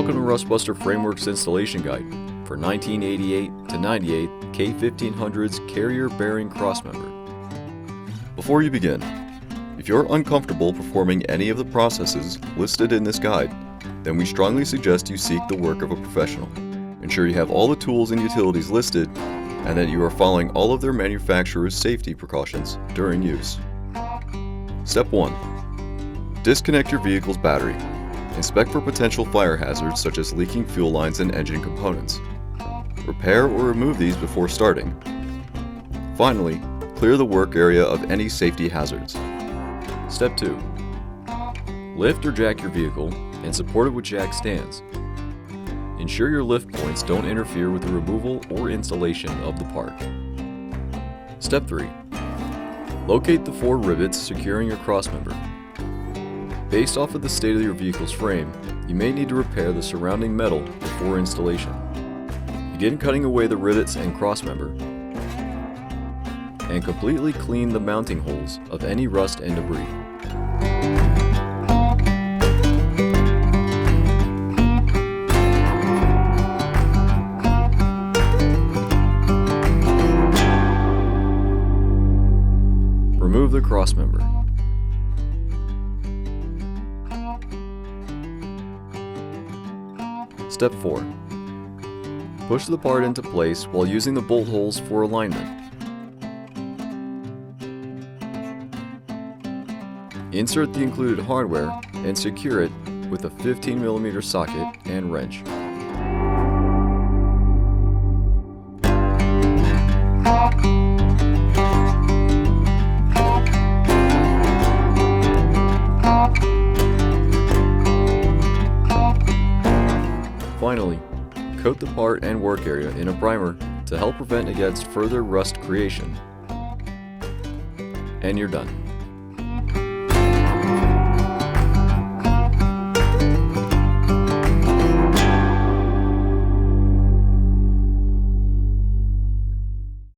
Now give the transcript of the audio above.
Welcome to Rustbuster Framework's installation guide for 1988 to 98 K1500's carrier bearing crossmember. Before you begin, if you're uncomfortable performing any of the processes listed in this guide, then we strongly suggest you seek the work of a professional. Ensure you have all the tools and utilities listed and that you are following all of their manufacturer's safety precautions during use. Step 1. Disconnect your vehicle's battery. Inspect for potential fire hazards such as leaking fuel lines and engine components. Repair or remove these before starting. Finally, clear the work area of any safety hazards. Step 2. Lift or jack your vehicle and support it with jack stands. Ensure your lift points don't interfere with the removal or installation of the part. Step 3. Locate the 4 rivets securing your crossmember. Based off of the state of your vehicle's frame, you may need to repair the surrounding metal before installation. Begin cutting away the rivets and crossmember, and completely clean the mounting holes of any rust and debris. Remove the crossmember. Step 4. Push the part into place while using the bolt holes for alignment. Insert the included hardware and secure it with a 15mm socket and wrench. Finally, coat the part and work area in a primer to help prevent against further rust creation. And you're done.